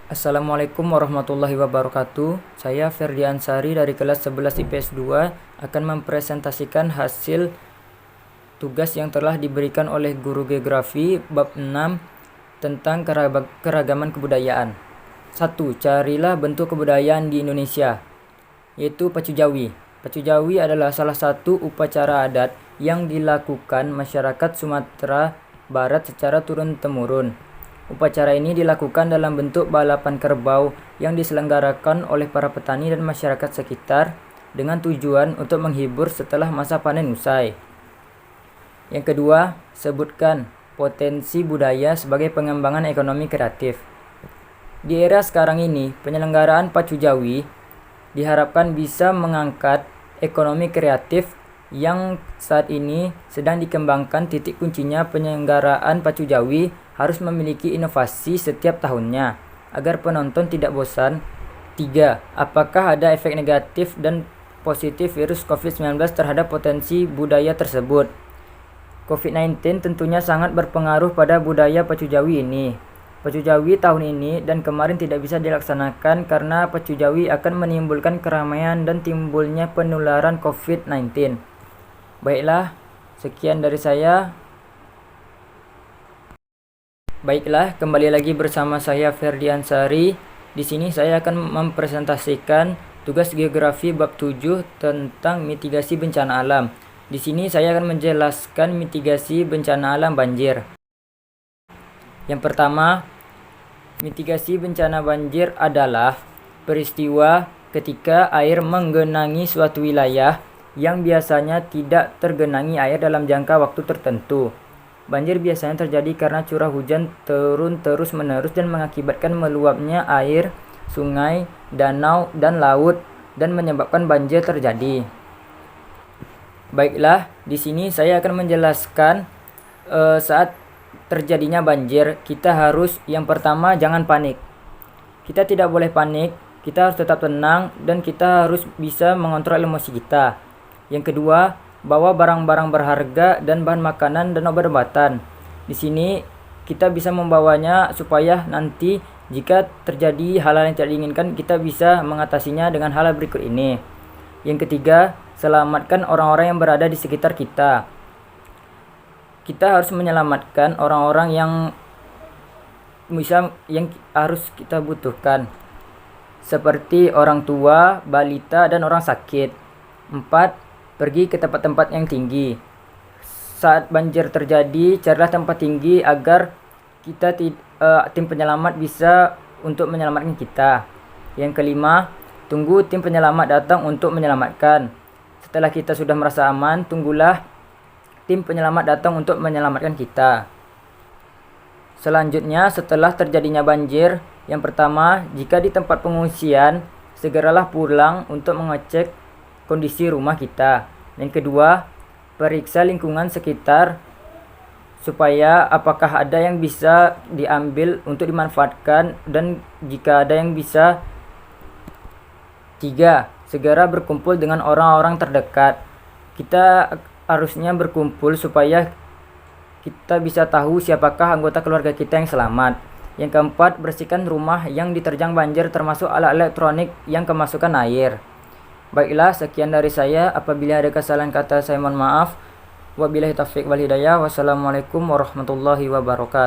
Assalamualaikum warahmatullahi wabarakatuh. Saya Ferdi Ansari dari kelas 11 IPS 2 akan mempresentasikan hasil tugas yang telah diberikan oleh guru geografi bab 6 tentang keragaman kebudayaan. 1. Carilah bentuk kebudayaan di Indonesia, yaitu Pacu Jawi. Pacu Jawi adalah salah satu upacara adat yang dilakukan masyarakat Sumatera Barat secara turun-temurun. Upacara ini dilakukan dalam bentuk balapan kerbau yang diselenggarakan oleh para petani dan masyarakat sekitar dengan tujuan untuk menghibur setelah masa panen usai. Yang kedua, sebutkan potensi budaya sebagai pengembangan ekonomi kreatif. Di era sekarang ini, penyelenggaraan Pacu Jawi diharapkan bisa mengangkat ekonomi kreatif yang saat ini sedang dikembangkan. Titik kuncinya penyelenggaraan Pacu Jawi harus memiliki inovasi setiap tahunnya agar penonton tidak bosan. 3. Apakah ada efek negatif dan positif virus COVID-19 terhadap potensi budaya tersebut? COVID-19 tentunya sangat berpengaruh pada budaya Pacu Jawi ini. Pacu Jawi tahun ini dan kemarin tidak bisa dilaksanakan karena Pacu Jawi akan menimbulkan keramaian dan timbulnya penularan COVID-19. Baiklah, sekian dari saya. Baiklah, kembali lagi bersama saya Ferdi Ansari. Di sini saya akan mempresentasikan tugas geografi bab 7 tentang mitigasi bencana alam. Di sini saya akan menjelaskan mitigasi bencana alam banjir. Yang pertama, mitigasi bencana banjir adalah peristiwa ketika air menggenangi suatu wilayah yang biasanya tidak tergenangi air dalam jangka waktu tertentu. Banjir biasanya terjadi karena curah hujan turun terus-menerus dan mengakibatkan meluapnya air sungai, danau, dan laut dan menyebabkan banjir terjadi. Baiklah, di sini saya akan menjelaskan saat terjadinya banjir, kita harus yang pertama jangan panik. Kita tidak boleh panik, kita harus tetap tenang dan kita harus bisa mengontrol emosi kita. Yang kedua, bawa barang-barang berharga dan bahan makanan dan obat-obatan. Di sini kita bisa membawanya supaya nanti jika terjadi hal-hal yang tidak diinginkan kita bisa mengatasinya dengan hal berikut ini. Yang ketiga, selamatkan orang-orang yang berada di sekitar kita. Kita harus menyelamatkan orang-orang yang harus kita butuhkan, seperti orang tua, balita, dan orang sakit. 4. Pergi ke tempat-tempat yang tinggi. Saat banjir terjadi, carilah tempat tinggi agar tim penyelamat bisa untuk menyelamatkan kita. Yang kelima, tunggu tim penyelamat datang untuk menyelamatkan. Setelah kita sudah merasa aman, tunggulah tim penyelamat datang untuk menyelamatkan kita. Selanjutnya, setelah terjadinya banjir, yang pertama, jika di tempat pengungsian, segeralah pulang untuk mengecek kondisi rumah kita. Yang kedua, periksa lingkungan sekitar supaya apakah ada yang bisa diambil untuk dimanfaatkan dan jika ada yang bisa. 3. Segera berkumpul dengan orang-orang terdekat. Kita harusnya berkumpul supaya kita bisa tahu siapakah anggota keluarga kita yang selamat. Yang keempat, bersihkan rumah yang diterjang banjir termasuk alat elektronik yang kemasukan air. Baiklah, sekian dari saya. Apabila ada kesalahan kata saya mohon maaf. Wabillahi taufiq wal hidayah. Wassalamualaikum warahmatullahi wabarakatuh.